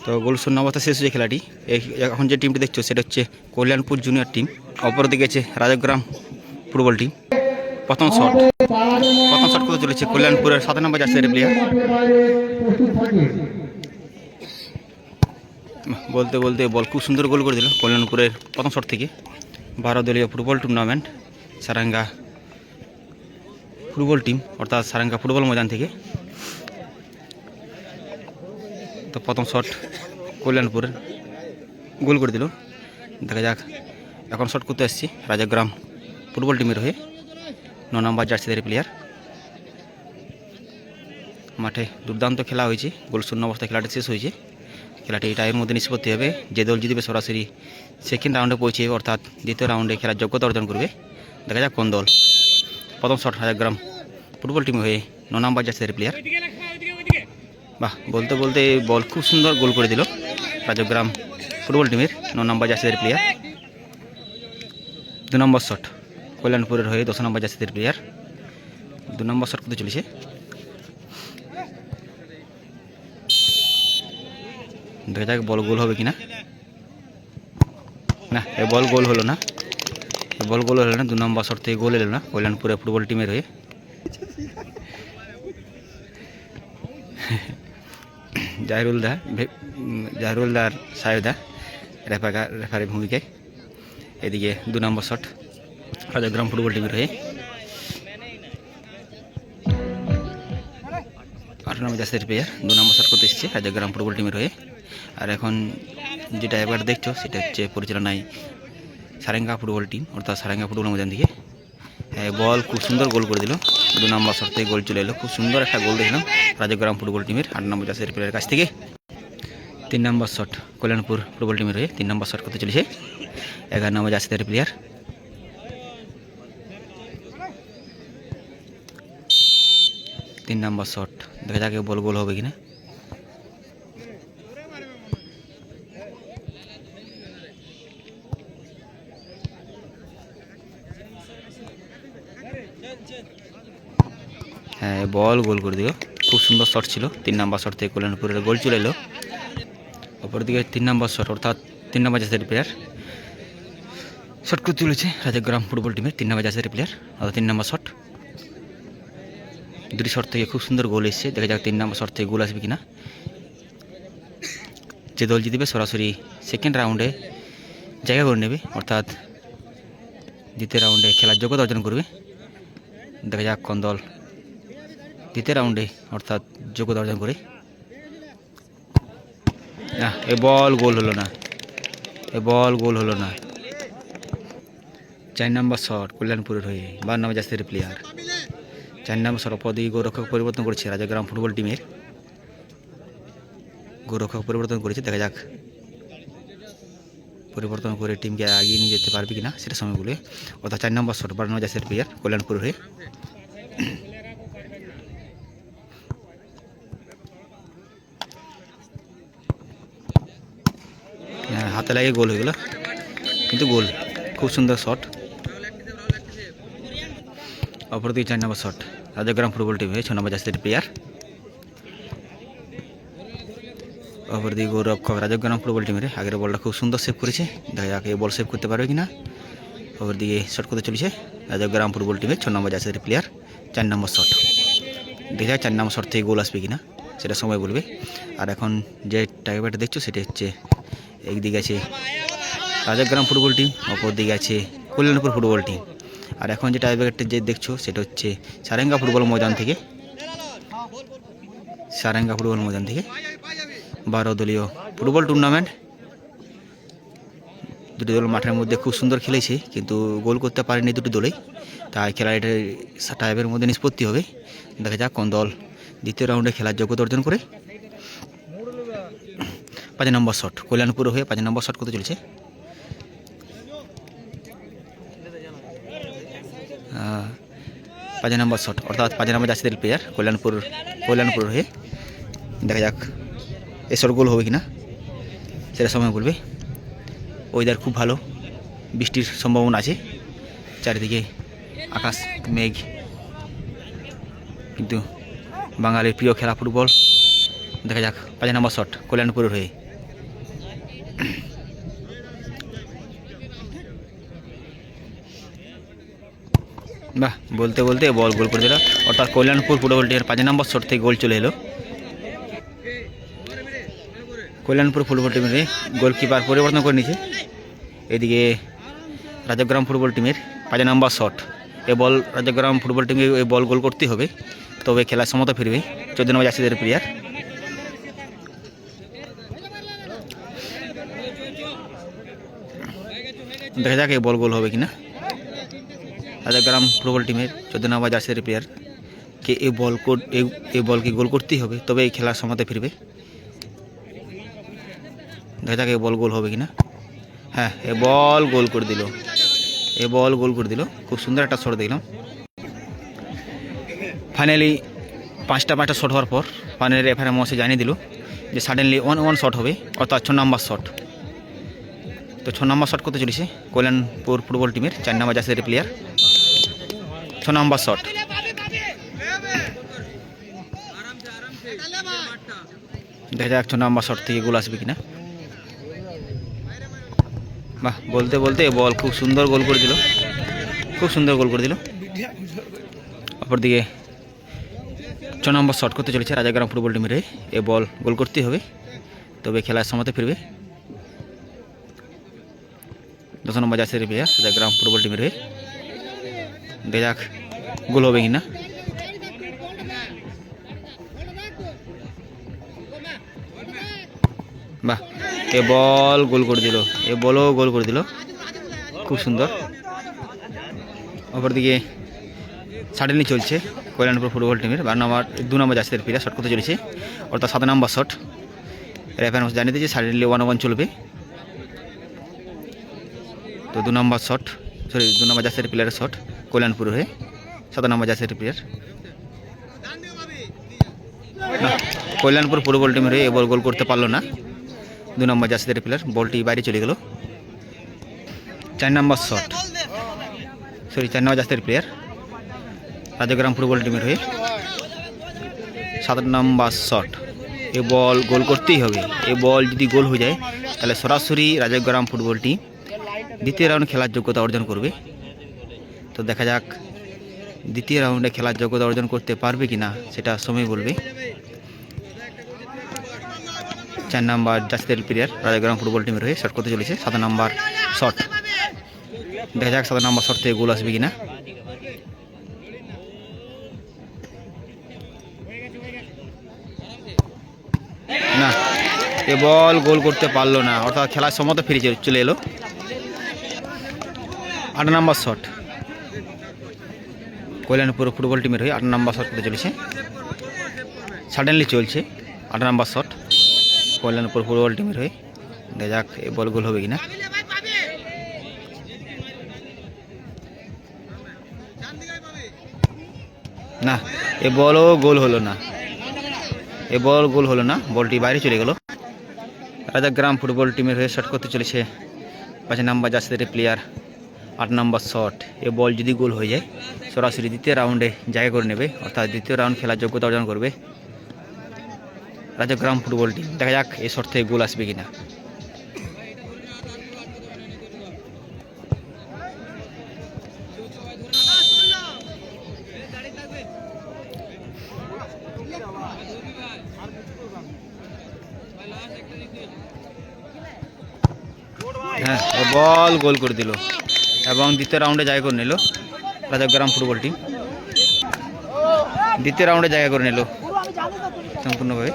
তো গোল শূন্য অবস্থা শেষ হয়েছে খেলাটি। এখন যে টিমটি দেখছো সেটা হচ্ছে কল্যাণপুর জুনিয়র টিম, অপরদিকে আছে রাজগ্রাম ফুটবল টিম। প্রথম শট করতে চলেছে কল্যাণপুরের 7 নম্বর জার্সির প্লেয়ার। বলতে বলতে বল খুব সুন্দর গোল করে দিল কল্যাণপুরের প্রথম শট থেকে। 12 দলীয় ফুটবল টুর্নামেন্ট সারাঙ্গা ফুটবল টিম, অর্থাৎ সারাঙ্গা ফুটবল ময়দান থেকে। তো প্রথম শট কল্যাণপুরের গোল করে দিল। দেখা যাক এখন শট করতে আসছি রাজগ্রাম ফুটবল টিমের হয়ে 9 নম্বর জার্সিদের প্লেয়ার। মাঠে দুর্দান্ত খেলা হয়েছে, গোল শূন্য অবস্থায় খেলাটি শেষ হয়েছে। খেলাটি টাইমের মধ্যে নিষ্পত্তি হবে। যে দল জিতবে সরাসরি সেকেন্ড রাউন্ডে পৌঁছে অর্থাৎ দ্বিতীয় রাউন্ডে খেলার যোগ্যতা অর্জন করবে। দেখা যাক কোন দল। প্রথম শট রাজগ্রাম ফুটবল টিম হয়ে 9 নম্বর জার্সিদের প্লেয়ার। বাহ, বলতে বলতে বল খুব সুন্দর গোল করে দিল রাজগ্রাম ফুটবল টিমের 9 নম্বর জার্সিদের প্লেয়ার। 2 নম্বর শট কল্যাণপুরের হয়ে 10 নম্বর জার্সিদের প্লেয়ার। 2 নম্বর শট করতে চলেছে। দেখা যাক বল গোল হবে কিনা। না, এ বল গোল হলো না। 2 নম্বর শট থেকে গোল এলো না কল্যাণপুরের ফুটবল টিমের হয়ে। জাহিরুলদার সাহেবদা রেফারির ভূমিকায়। এদিকে 2 নম্বর শট রাজগ্রাম ফুটবল টিমের হয়ে। 8 নম্বর জার্সির প্লেয়ার 2 নম্বর শট করতে এসেছে রাজগ্রাম ফুটবল টিমের হয়ে। আর এখন যেটা এবার দেখছো সেটা হচ্ছে পরিচালনায় সারেঙ্গা ফুটবল টিম, অর্থাৎ সারেঙ্গা ফুটবল ময়দান থেকে। বল খুব সুন্দর গোল করে দিল। 2 নম্বর শট থেকে গোল চলে এলো। খুব সুন্দর একটা গোল দেখলাম রাজগ্রাম ফুটবল টিমের 8 নম্বর জার্সির প্লেয়ারের কাছ থেকে। 3 নম্বর শট কল্যাণপুর ফুটবল টিমের হয়ে 3 নম্বর শট করতে চলেছে 11 নম্বর জার্সির প্লেয়ার। 3 নম্বর শট, দেখা যাক বল গোল হবে কিনা। হ্যাঁ, বল গোল করে দিল। খুব সুন্দর শট ছিল। 3 নম্বর শট থেকে কল্যাণপুরের গোল চলে এলো। অপরদিকে 3 নম্বর শট, অর্থাৎ 3 নম্বর জার্সির প্লেয়ার শট করতে চলেছে রাজগ্রাম ফুটবল টিমের 3 নম্বর জার্সির প্লেয়ার, অর্থাৎ 3 নম্বর শট। 2টি শট থেকে খুব সুন্দর গোল এসছে। দেখা যাক 3 নম্বর শট থেকে গোল আসবে কিনা। যে দল জিতবে সরাসরি সেকেন্ড রাউন্ডে জায়গা করে নেবে, অর্থাৎ দ্বিতীয় রাউন্ডে খেলার যোগ্যতা অর্জন করবে। দেখা যাক কোন দল দ্বিতীয় রাউন্ডে অর্থাৎ যোগ্যতা অর্জন করে। না, এ বল গোল হলো না। 4 নম্বর শট কল্যাণপুরের হয়ে 12 নম্বর জার্সির প্লেয়ার। 4 নম্বর শট অপরদিকে গোলরক্ষক পরিবর্তন করেছে রাজগ্রাম ফুটবল টিমের। গোলরক্ষক পরিবর্তন করেছে। দেখা যাক পরিবর্তন করে টিমকে এগিয়ে নিয়ে যেতে পারবে কিনা সেটা সময় বলে। অর্থাৎ 4 নম্বর শট 12 নম্বর জার্সির প্লেয়ার কল্যাণপুরের হয়ে। হাতে লাগে গোল হয়ে গেল, কিন্তু গোল। খুব সুন্দর শট। অপরদিকে 4 নম্বর শট রাজগ্রাম ফুটবল টিম হয়ে 6 নম্বর জার্সির প্লেয়ার। অপরদিকে গোলরক্ষক রাজগ্রাম ফুটবল টিমের আগের বলটা খুব সুন্দর সেভ করেছে। দেখা যাক এই বল সেভ করতে পারবে কিনা। অপরদিকে শট করতে চলেছে রাজগ্রাম ফুটবল টিমের 6 নম্বর জার্সির প্লেয়ার। 4 নম্বর শট, দেখা যাক 4 নম্বর শট থেকে গোল আসবে কিনা সেটা সময় বলবে। আর এখন যে টাইব্রেকারটা দেখছো সেটা হচ্ছে একদিকে আছে রাজগ্রাম ফুটবল টিম, অপরদিকে আছে কল্যাণপুর ফুটবল টিম। আর এখন যে টাইব্রেকারটা যে দেখছো সেটা হচ্ছে সারেঙ্গা ফুটবল ময়দান থেকে। 12 দলীয় ফুটবল টুর্নামেন্ট। 2টি দল মাঠের মধ্যে খুব সুন্দর খেলেছে, কিন্তু গোল করতে পারেনি 2টি দলেই। তাই খেলাটা টাইমের মধ্যে নিষ্পত্তি হবে। দেখা যাক কোন দল দ্বিতীয় রাউন্ডে খেলার যোগ্যতা অর্জন করে। 5 নম্বর শট কল্যাণপুর হয়ে 5 নম্বর শট করতে চলেছে। 5 নম্বর শট, অর্থাৎ 5 নম্বর জার্সিদের প্লেয়ার কল্যাণপুর হয়ে। দেখা যাক এই শট গোল হবে কিনা সেটা সময় বলবে। ওয়েদার খুব ভালো, বৃষ্টির সম্ভাবনা আছে। চারিদিকে আকাশ মেঘ, কিন্তু বাঙালির প্রিয় খেলা ফুটবল। দেখা যাক 5 নম্বর শট কল্যাণপুরের হয়ে বাহ, বলতে বলতে বল গোল করে দিল। অর্থাৎ কল্যাণপুর ফুটবল টিমের 5 নম্বর শট থেকে গোল চলে এলো। কল্যাণপুর ফুটবল টিমের গোলকিপার পরিবর্তন করে নিয়েছে। এদিকে রাজগ্রাম ফুটবল টিমের 5 নম্বর শট। এ বল রাজগ্রাম ফুটবল টিমকে এই বল গোল করতে হবে, তবে খেলার সমতা ফিরবে 14 নম্বর জার্সিদের প্লেয়ার। দেখা যাক এই বল গোল হবে কিনা। রাজগ্রাম ফুটবল টিমের 14 নম্বর জার্সিদের প্লেয়ার কে এই বলকে গোল করতেই হবে, তবে এই খেলার সমতা ফিরবে। দেখা যাক এই বল গোল হবে কিনা। হ্যাঁ, এ বল গোল করে দিল। খুব সুন্দর একটা শট দেখলাম। ফাইনালি 5টা শট হওয়ার পর ফাইনালি রেফারি মহাশে জানিয়ে দিল যে সাডেনলি 1-1 শট হবে, অর্থাৎ 6 নম্বর শট। তো 6 নম্বর শট করতে চলেছে কল্যাণপুর ফুটবল টিমের 4 নম্বর জার্সিদের প্লেয়ার। 6 নম্বর শট। দেখা যাক 6 নম্বর শট থেকে গোল আসবে কিনা। বাহ, বলতে বলতে বল খুব সুন্দর গোল করে দিল। অপরদিকে 6 নম্বর শট করতে চলেছে রাজগ্রাম ফুটবল টিমের। এ বল গোল করতেই হবে, তবে খেলার সমতে ফিরবে। 10 নম্বর জার্সির প্লেয়ার রাজগ্রাম ফুটবল টিমের। দেখা যাক গোল হবে কিনা। বাহ, এ বল গোল করে দিল। খুব সুন্দর। অপরদিকে সাডেনলি চলছে কল্যাণপুর ফুটবল টিমের 2 নম্বর জার্সিদের প্লেয়ার শট করতে চলেছে, অর্থাৎ 7 নম্বর শট। রেফারি জানিয়ে দিয়েছে সাডেনলি 1-1 চলবে। তো 2 নম্বর জার্সির প্লেয়ারের শট কল্যাণপুর হয়ে 7 নম্বর জার্সির প্লেয়ার। কল্যাণপুর ফুটবল টিমের এ বল গোল করতে পারলো না 2 নম্বর জার্সিদের প্লেয়ার। বলটি বাইরে চলে গেল। 4 নম্বর জার্সিদের প্লেয়ার রাজগ্রাম ফুটবল টিমের হয়ে 7 নম্বর শট। এ বল গোল করতেই হবে। এ বল যদি গোল হয়ে যায় তাহলে সরাসরি রাজগ্রাম ফুটবল টিম দ্বিতীয় রাউন্ড খেলার যোগ্যতা অর্জন করবে। তো দেখা যাক দ্বিতীয় রাউন্ডে খেলার যোগ্যতা অর্জন করতে পারবে কিনা, সেটা সময় বলবে। 4 নম্বর জার্সিদের প্লেয়ার রাজগ্রাম ফুটবল টিমের হয়ে শট করতে চলেছে 7 নম্বর শট। দেখা যাক 7 নম্বর শট থেকে গোল আসবে কিনা। না, এ বল গোল করতে পারলো না, অর্থাৎ খেলার সমতা ফিরে চলে এলো। 8 নম্বর শট। কল্যাণপুর ফুটবল টিমের হয়ে 8 নম্বর শট করতে চলেছে। সাডেনলি চলছে 8 নম্বর শট কল্যাণপুর ফুটবল টিমের হয়ে। দেখা যাক এ বল গোল হবে কিনা। না, এ বলও গোল হলো না। বলটি বাইরে চলে গেল। রাজগ্রাম ফুটবল টিমের হয়ে শট করতে চলেছে 5 নম্বর জার্সিদের প্লেয়ার। 8 নম্বর শট। এ বল যদি গোল হয়ে যায় সরাসরি দ্বিতীয় রাউন্ডে জায়গা করে নেবে, অর্থাৎ দ্বিতীয় রাউন্ড খেলার যোগ্যতা অর্জন করবে রাজগ্রাম ফুটবল টিম। দেখা যাক এই শট থেকে গোল আসবে কিনা। হ্যাঁ, বল গোল করে দিল এবং দ্বিতীয় রাউন্ডে জায়গা করে নিল রাজগ্রাম ফুটবল টিম। দ্বিতীয় রাউন্ডে জায়গা করে নিল সম্পূর্ণভাবে।